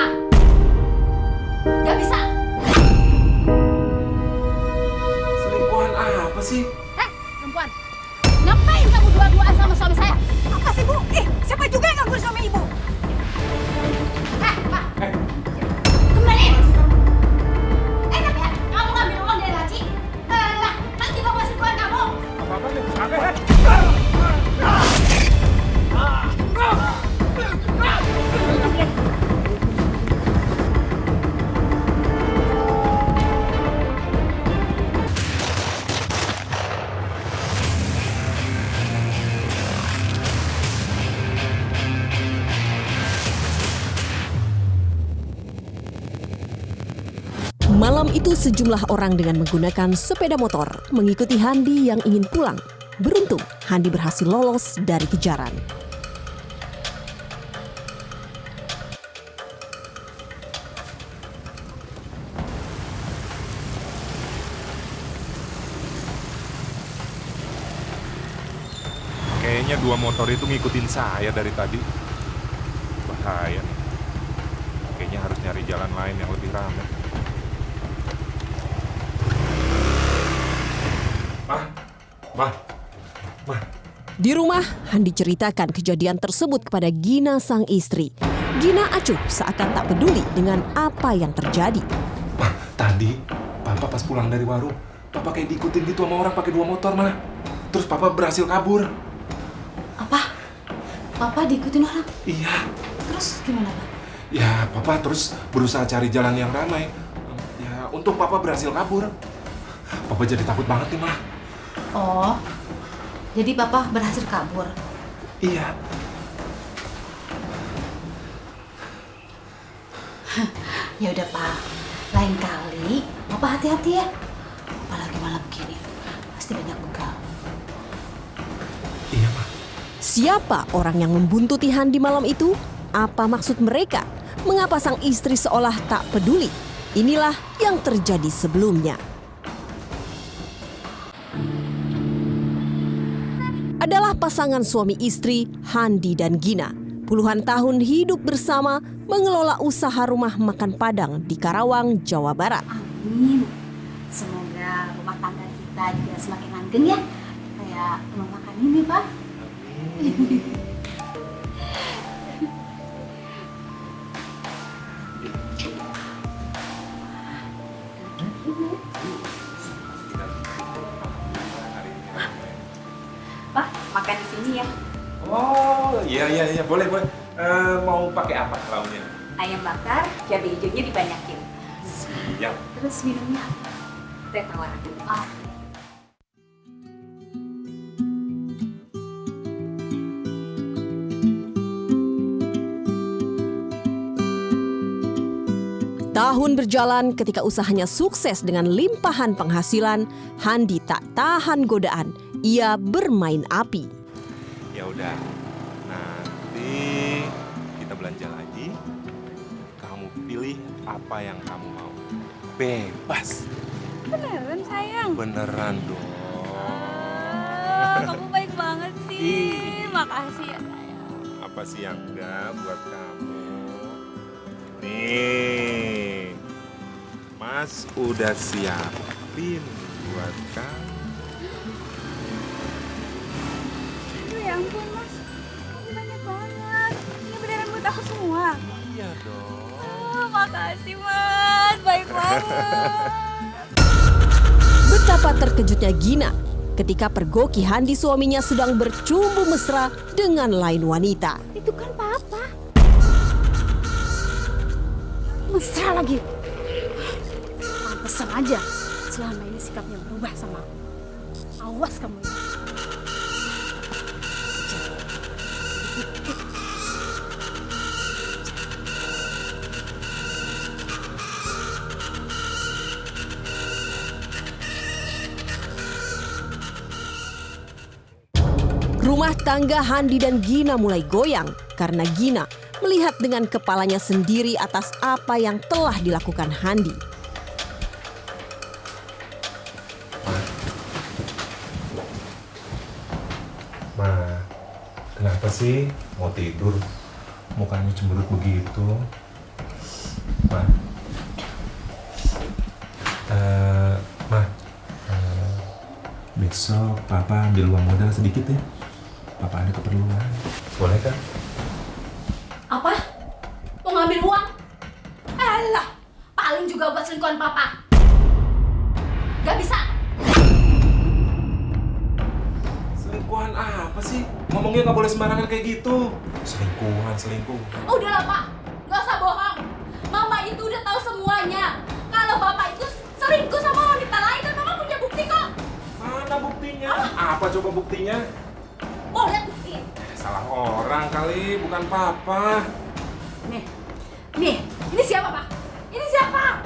apa? Gak bisa. Selingkuhan apa sih? Perempuan, ngapain kamu dua-duaan sama suami saya? Apa sih, Bu? Siapa juga yang nganggur suami Ibu? Pak, kembaliin. Enak ya, kamu ngambil uang dari laci? Lah, nanti bawa selingkuhan kamu. Apa-apa nih? Malam itu sejumlah orang dengan menggunakan sepeda motor mengikuti Handi yang ingin pulang. Beruntung, Handi berhasil lolos dari kejaran. Kayaknya dua motor itu ngikutin saya dari tadi. Bahaya nih. Kayaknya harus nyari jalan lain yang lebih ramai. Mah. Di rumah, Handi ceritakan kejadian tersebut kepada Gina sang istri. Gina acuh seakan tak peduli dengan apa yang terjadi. Mah, tadi Papa pas pulang dari warung, Papa kayak diikutin gitu sama orang pakai dua motor, Mah. Terus Papa berhasil kabur. Apa? Papa diikutin orang? Iya. Terus gimana, Pak? Ya, Papa terus berusaha cari jalan yang ramai. Ya, untung Papa berhasil kabur. Papa jadi takut banget nih, Mah. Oh, jadi Papa berhasil kabur? Iya. Ya udah, Pak. Lain kali, Papa hati-hati ya. Apalagi malam gini, pasti banyak begal. Iya, Mah. Siapa orang yang membuntuti Handi malam itu? Apa maksud mereka? Mengapa sang istri seolah tak peduli? Inilah yang terjadi sebelumnya. Adalah pasangan suami istri Handi dan Gina. Puluhan tahun hidup bersama mengelola usaha rumah makan Padang di Karawang, Jawa Barat. Amin. Semoga rumah tangga kita juga semakin langgeng ya. Kayak rumah makan ini, Pak. Pak, makan di sini ya. Oh, iya, boleh. Mau pakai apa lauknya? Ayam bakar, cabai hijaunya dibanyakin. Siap. Terus minumnya teh tawar. Ah. Tahun berjalan ketika usahanya sukses dengan limpahan penghasilan, Handi tak tahan godaan. Ia bermain api. Ya udah. Nanti kita belanja lagi. Kamu pilih apa yang kamu mau. Bebas. Beneran, sayang? Beneran dong. Kamu baik banget sih. Makasih ya, sayang. Apa sih yang enggak buat kamu? Nih, Mas udah siapin buat kamu. Ya ampun, Mas. Kamu banyak banget. Ini beneran buat aku semua. Iya dong. Oh, makasih, Mas. Baik banget. Betapa terkejutnya Gina ketika pergoki Handi suaminya sedang bercumbu mesra dengan lain wanita. Itu kan Papa. Mesra lagi. Pantesan aja selama ini sikapnya berubah sama aku. Awas kamu ini. Rumah tangga Handi dan Gina mulai goyang karena Gina melihat dengan kepalanya sendiri atas apa yang telah dilakukan Handi. Ma, kenapa sih mau tidur? Mukanya cemberut begitu. Ma. Ma. Besok Papa ambil uang modal sedikit ya. Papa ada keperluan. Boleh kan? Apa? Mau ngambil uang? Alah, paling juga buat selingkuhan papa. Gak bisa. Selingkuhan apa sih? Ngomongnya nggak boleh sembarangan kayak gitu. Selingkuh. Udah lah, Pak. Gak usah bohong. Mama itu udah tahu semuanya. Kalau bapak itu selingkuh sama wanita lain dan mama punya bukti kok. Mana buktinya? Apa coba buktinya? Mau lihat bukti? Salah orang kali, bukan Papa. Nih, ini siapa, Pak? Ini siapa?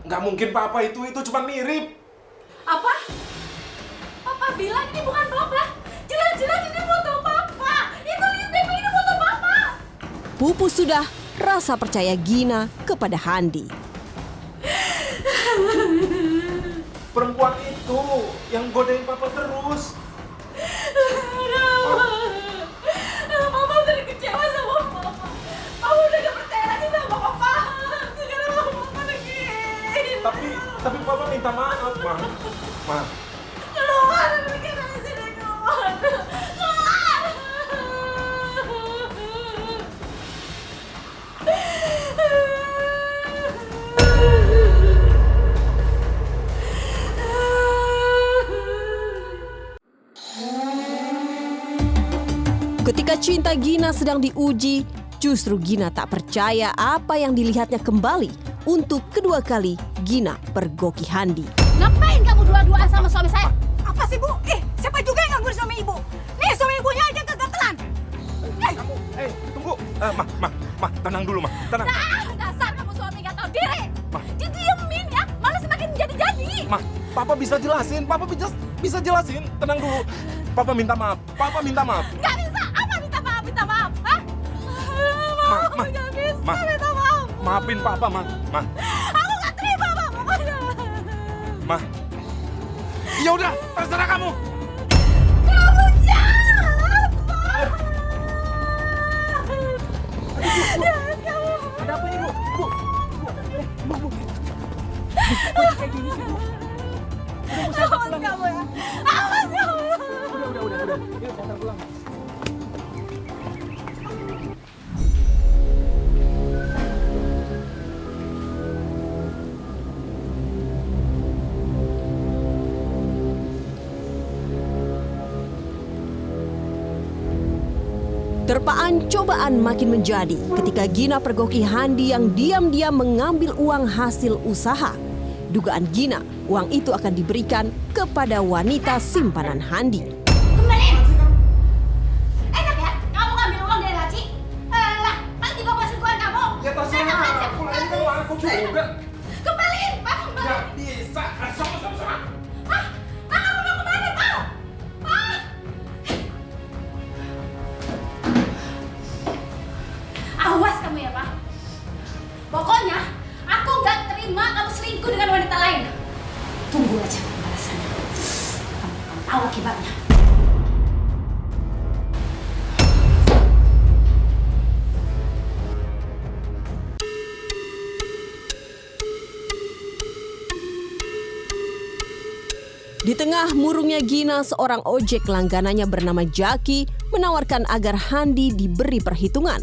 Nggak mungkin Papa itu cuma mirip. Apa? Papa bilang ini bukan papa. Jelas-jelas ini foto papa. Itu lihat Beko, ini foto papa. Pupus sudah rasa percaya Gina kepada Handi. Perempuan itu yang godain Papa terus. Mama udah kecewa sama papa. Mama udah gak percaya lagi sama papa. Sekarang mama pergi. Tapi Papa minta maaf, Ma. Keluar dari sini, keluar. Ketika cinta Gina sedang diuji, justru Gina tak percaya apa yang dilihatnya kembali. Untuk kedua kali, Gina pergoki Handi. Ngapain kamu dua-duaan sama suami saya? Apa sih, Bu? Siapa juga yang nganggur suami ibu? Nih, suami ibunya aja kegatelan. Kamu, tunggu. Ma, tenang dulu, Ma. Tenang. Dasar kamu suami gak tahu diri. Didiemin ya, malah semakin jadi-jadi. Ma, Papa bisa jelasin. Tenang dulu. Papa minta maaf. Gak bisa. Apa minta maaf? Hah? Ma, Gak bisa Ma. minta maaf. Maafin Papa, Ma. Aku gak terima, Ma. Pokoknya. Ma. Ya udah, terserah kamu. Kamu jahat, Ma. Jahat kamu. Ada apa ini, Bu? Bu. Kayak gini sih, Bu. Awas kamu ya. Awas kamu. Udah. Yuk, kita pulang. Terpaan cobaan makin menjadi ketika Gina pergoki Handi yang diam-diam mengambil uang hasil usaha. Dugaan Gina, uang itu akan diberikan kepada wanita simpanan Handi. Kembaliin. Enak ya, kamu ngambil uang dari laci? Lah, paling juga buat selingkuhan kamu. Ya terserah, aku lagi kan aku juga. Kembaliin, Pak. Nggak bisa, sama. Hah? Kamu mau kemana, Pak? Hah? Awas kamu ya, Pak. Pokoknya, aku gak terima kamu selingkuh dengan wanita lain. Tunggu aja pembalasannya. Kamu tahu akibatnya. Di tengah murungnya Gina, seorang ojek langganannya bernama Jaki menawarkan agar Handi diberi perhitungan.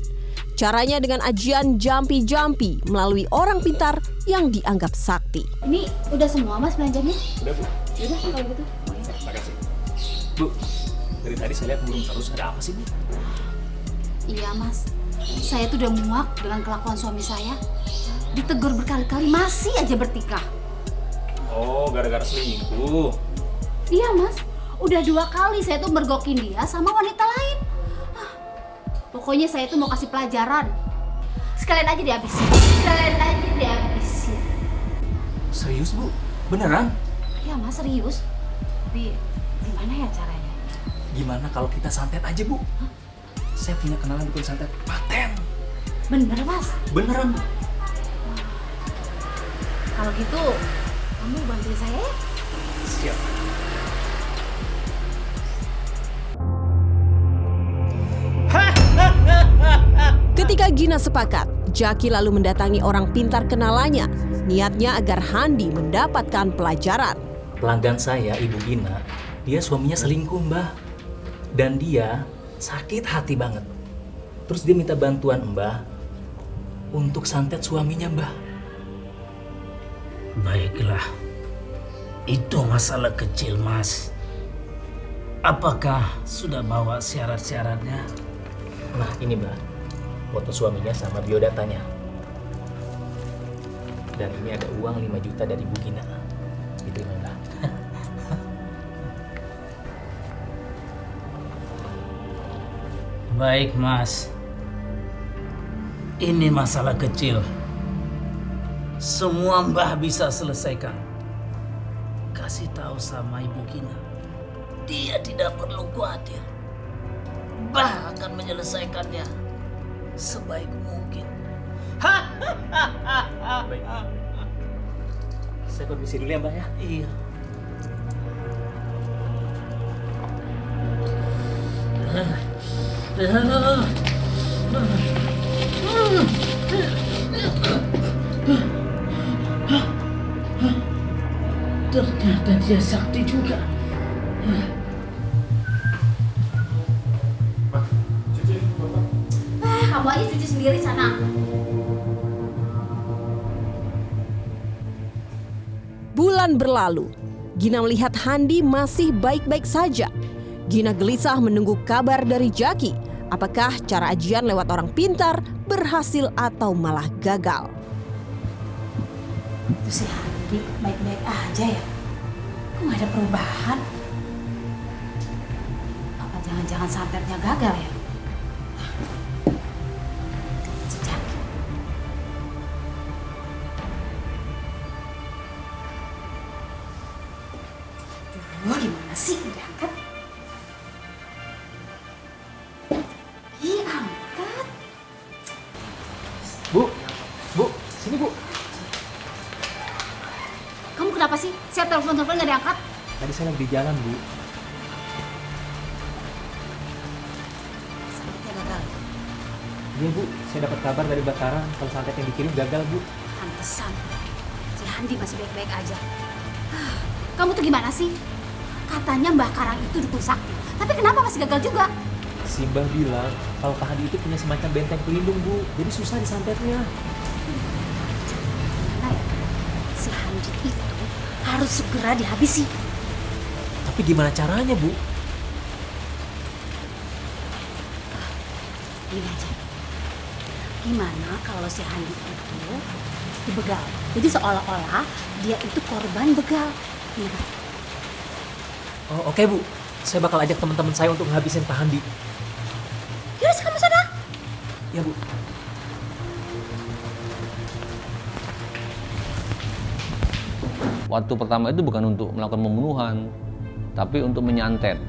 Caranya dengan ajian jampi-jampi melalui orang pintar yang dianggap sakti. Ini udah semua, Mas, belanjanya? Udah, Bu. Udah, kalau gitu. Makasih. Bu, dari tadi saya lihat burung terus. Ada apa sih, Bu? Iya, Mas. Saya tuh udah muak dengan kelakuan suami saya. Ditegur berkali-kali, masih aja bertikah. Oh, gara-gara selingkuh. Iya, Mas. Udah 2 kali saya tuh mergokin dia sama wanita lain. Pokoknya saya tuh mau kasih pelajaran. Sekalian aja dihabisin. Serius, Bu? Beneran? Iya, Mas, serius. Tapi gimana ya caranya? Gimana kalau kita santet aja, Bu? Saya punya kenalan dukun santet paten. Bener, Mas. Beneran, Bu. Kalau gitu, kamu bantuin saya ya? Siap. Ketika Gina sepakat, Jaki lalu mendatangi orang pintar kenalannya. Niatnya agar Handi mendapatkan pelajaran. Pelanggan saya, Ibu Gina, dia suaminya selingkuh, Mbah. Dan dia sakit hati banget. Terus dia minta bantuan Mbah untuk santet suaminya, Mbah. Baiklah, itu masalah kecil, Mas. Apakah sudah bawa syarat-syaratnya? Nah, ini Mbah, foto suaminya sama biodatanya. Dan ini ada uang 5 juta dari Bu Gina. Diterima, Mbah. Baik, Mas. Ini masalah kecil. Semua Mbah bisa selesaikan. Kasih tahu sama Ibu Gina. Dia tidak perlu khawatir. Mbah akan menyelesaikannya sebaik mungkin. Baik. Saya permisi dulu ya, Mbah ya. Iya. Ternyata dia sakti juga. Kamu aja cuci sendiri sana. Bulan berlalu, Gina melihat Handi masih baik-baik saja. Gina gelisah menunggu kabar dari Jaki. Apakah cara ajian lewat orang pintar berhasil atau malah gagal? Itu si Handi baik-baik aja ya. Kok nggak ada perubahan? Apa jangan-jangan santetnya gagal ya? Si Jaki. Duh, gimana sih diangkat? Ih, angkat. Bu, sini Bu. Kamu kenapa sih? Saya telepon-telepon nggak diangkat. Tadi saya lagi di jalan, Bu. Santetnya gagal ya? Iya, Bu. Saya dapat kabar dari Bataran kalau santet yang dikirim gagal, Bu. Pantesan. Si Handi masih baik-baik aja. Kamu tuh gimana sih? Katanya Mbah Karang itu dukun sakti. Tapi kenapa masih gagal juga? Si Mbah bilang kalau Pak Hadi itu punya semacam benteng pelindung, Bu. Jadi susah disantetnya. Gimana ya? Si Handi itu harus segera dihabisi. Tapi gimana caranya, Bu? Gini aja. Gimana kalau si Handi itu dibegal? Jadi seolah-olah dia itu korban begal. Gimana? Oh, oke, Bu. Saya bakal ajak teman-teman saya untuk menghabisin Pak Handi. Yaudah, kamu sana. Ya, Bu. Waktu pertama itu bukan untuk melakukan pembunuhan, tapi untuk menyantet.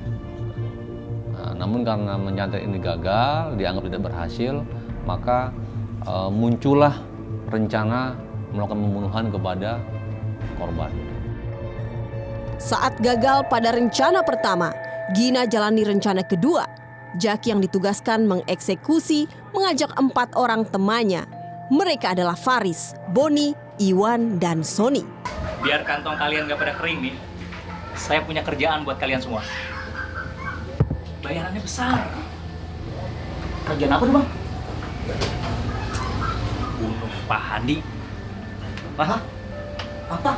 Nah, namun karena menyantet ini gagal, dianggap tidak berhasil, maka muncullah rencana melakukan pembunuhan kepada korban. Saat gagal pada rencana pertama, Gina jalani rencana kedua. Jaki yang ditugaskan mengeksekusi mengajak 4 orang temannya. Mereka adalah Faris, Boni, Iwan, dan Sony. Biar kantong kalian gak pada kering nih, saya punya kerjaan buat kalian semua. Bayarannya besar. Kerjaan apa tuh, Bang? Bunuh Pak Handi. Hah? Apa?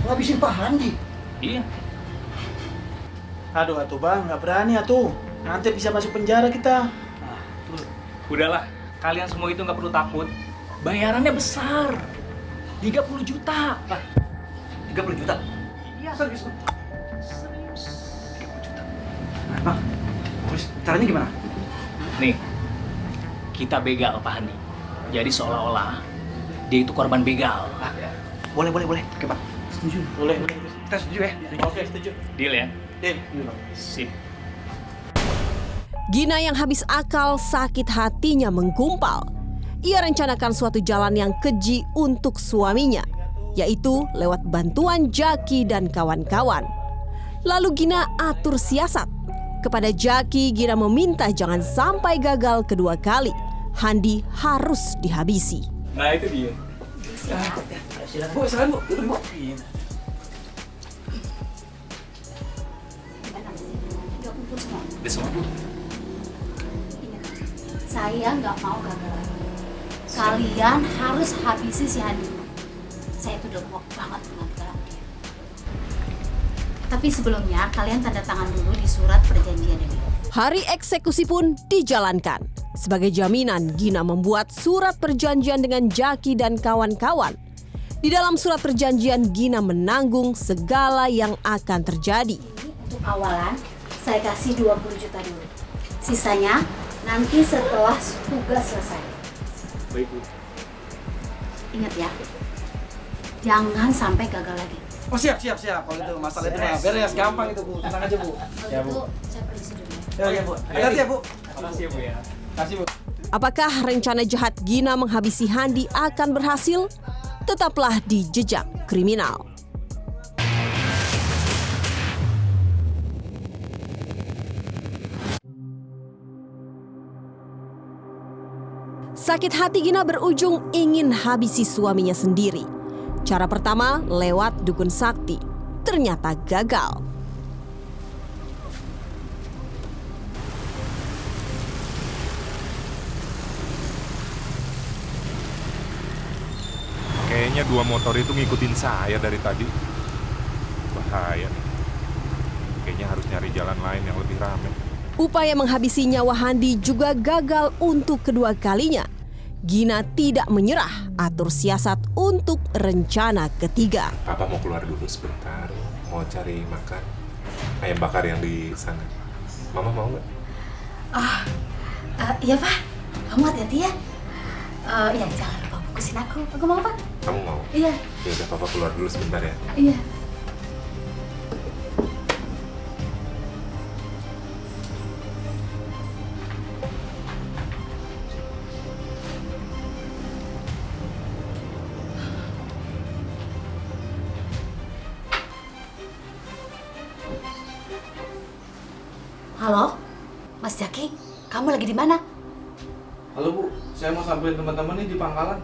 Ngabisin Pak Handi? Iya. Aduh bang, nggak berani atuh. Nanti bisa masuk penjara kita. Udahlah, kalian semua itu nggak perlu takut. Bayarannya besar. 30 juta. 30 juta? Iya, serius. Serius. 30 juta. Nah, bang, terus caranya gimana? Nih, kita begal Pak Handi. Jadi seolah-olah dia itu korban begal. Boleh. Oke, Pak. Setuju. Boleh. Kita setuju ya? Oke, setuju. Deal ya? Deal. Sip. Gina yang habis akal sakit hatinya menggumpal. Ia rencanakan suatu jalan yang keji untuk suaminya, yaitu lewat bantuan Jaki dan kawan-kawan. Lalu Gina atur siasat. Kepada Jaki, Gina meminta jangan sampai gagal kedua kali. Handi harus dihabisi. Nah itu dia. Bu, silakan Bu. Duduk Bu. Udah kumpul semua. Udah semua Bu. Ingat, saya nggak mau gagal lagi. Kalian harus habisi si Handi. Saya itu udah muak banget dengan tingkah dia. Tapi sebelumnya kalian tanda tangan dulu di surat perjanjian ini. Hari eksekusi pun dijalankan. Sebagai jaminan, Gina membuat surat perjanjian dengan Jaki dan kawan-kawan. Di dalam surat perjanjian, Gina menanggung segala yang akan terjadi. Untuk awalan, saya kasih 20 juta dulu. Sisanya nanti setelah tugas selesai. Baik Bu. Ingat ya, jangan sampai gagal lagi. Oh siap. Kalau itu masalah itu mah beres, gampang itu Bu. Tenang aja Bu. Kalau Ya Bu. gitu, saya permisi dulu ya. Ya Bu. Hati-hati ya Bu. Makasih ya Bu ya. Kasih Bu. Apakah rencana jahat Gina menghabisi Handi akan berhasil? Tetaplah di Jejak Kriminal. Sakit hati Gina berujung ingin habisi suaminya sendiri. Cara pertama lewat dukun sakti, ternyata gagal. Kayaknya dua motor itu ngikutin saya dari tadi. Bahaya nih. Kayaknya harus nyari jalan lain yang lebih ramai. Upaya menghabisi nyawa Handi juga gagal untuk kedua kalinya. Gina tidak menyerah, atur siasat untuk rencana ketiga. Papa mau keluar dulu sebentar. Mau cari makan ayam bakar yang di sana. Mama mau nggak? Iya Pak, kamu hati-hati ya. Ya jangan lupa bungkusin aku. Aku mau Pak? Kamu mau? Iya. Ya udah, Papa keluar dulu sebentar ya. Iya. Halo, Mas Jaki, kamu lagi di mana? Halo Bu, saya mau samperin teman-teman nih di pangkalan.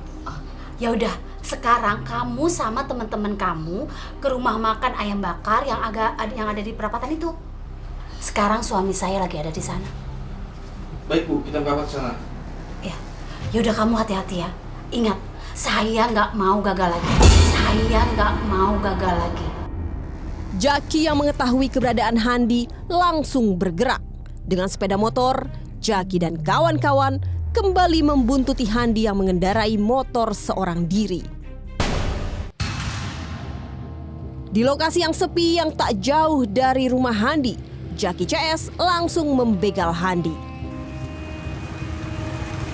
Ya udah, sekarang kamu sama teman-teman kamu ke rumah makan ayam bakar yang ada di perapatan itu. Sekarang suami saya lagi ada di sana. Baik Bu, kita berangkat ke sana. Ya, yaudah kamu hati-hati ya. Ingat, saya nggak mau gagal lagi. Saya nggak mau gagal lagi. Jaki yang mengetahui keberadaan Handi langsung bergerak. Dengan sepeda motor, Jaki dan kawan-kawan kembali membuntuti Handi yang mengendarai motor seorang diri. Di lokasi yang sepi yang tak jauh dari rumah Handi, Jaki CS langsung membegal Handi.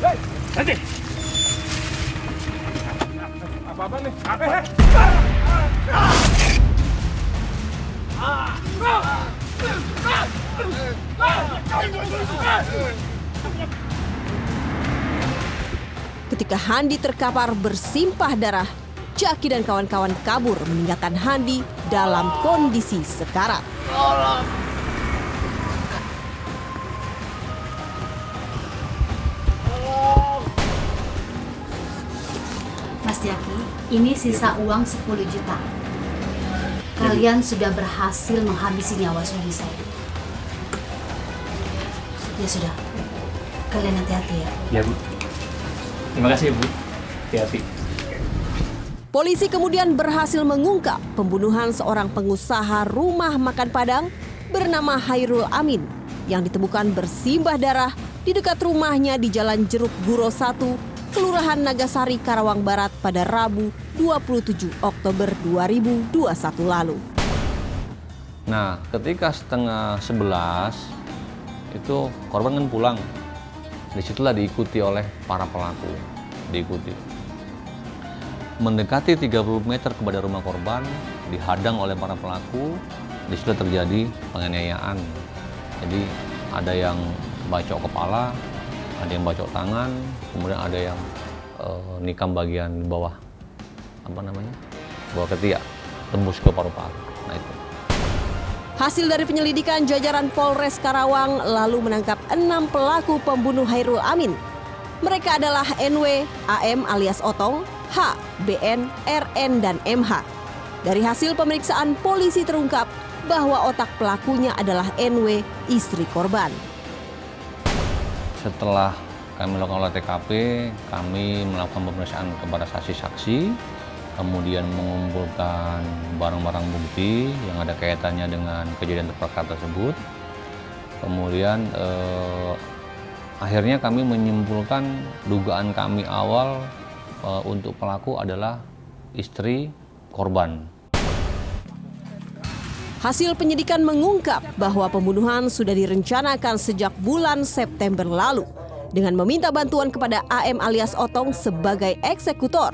Hei, apa-apa nih? Ketika Handi terkapar bersimpah darah, Jaki dan kawan-kawan kabur meninggalkan Handi dalam kondisi sekarat. Mas Jaki, ini sisa uang 10 juta. Kalian sudah berhasil menghabisi nyawa suami saya. Ya sudah, kalian hati-hati ya. Ya Bu. Terima kasih ya Bu. Hati-hati. Polisi kemudian berhasil mengungkap pembunuhan seorang pengusaha rumah makan Padang bernama Hairul Amin yang ditemukan bersimbah darah di dekat rumahnya di Jalan Jeruk Guro 1, Kelurahan Nagasari, Karawang Barat pada Rabu 27 Oktober 2021 lalu. Nah, ketika setengah 11 itu korban kan pulang. Disitulah diikuti oleh para pelaku. Diikuti. Mendekati 30 meter kepada rumah korban, dihadang oleh para pelaku. Disitulah terjadi penganiayaan. Jadi ada yang bacok kepala, ada yang bacok tangan, kemudian ada yang nikam bagian bawah, bawah ketiak, tembus ke paru-paru. Nah itu. Hasil dari penyelidikan jajaran Polres Karawang lalu menangkap 6 pelaku pembunuh Hairul Amin. Mereka adalah NW, AM alias Otong, H, BN, RN, dan MH. Dari hasil pemeriksaan polisi terungkap bahwa otak pelakunya adalah NW, istri korban. Setelah kami melakukan olah TKP, kami melakukan pemeriksaan kepada saksi-saksi, kemudian mengumpulkan barang-barang bukti yang ada kaitannya dengan kejadian perkara tersebut. Kemudian akhirnya kami menyimpulkan dugaan kami awal untuk pelaku adalah istri korban. Hasil penyidikan mengungkap bahwa pembunuhan sudah direncanakan sejak bulan September lalu dengan meminta bantuan kepada AM alias Otong sebagai eksekutor.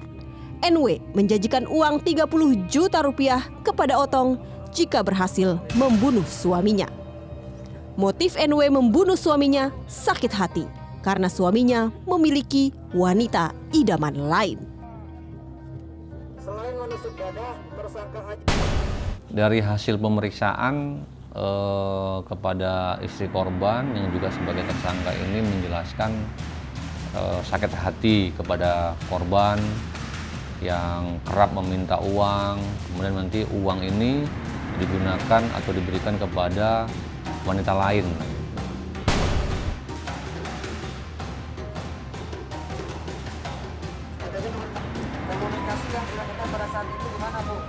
NW menjanjikan uang 30 juta rupiah kepada Otong jika berhasil membunuh suaminya. Motif NW membunuh suaminya sakit hati karena suaminya memiliki wanita idaman lain. Dari hasil pemeriksaan kepada istri korban yang juga sebagai tersangka ini menjelaskan sakit hati kepada korban yang kerap meminta uang, kemudian nanti uang ini digunakan atau diberikan kepada wanita lain. Komunikasi yang dilakukan pada saat itu gimana, Bu?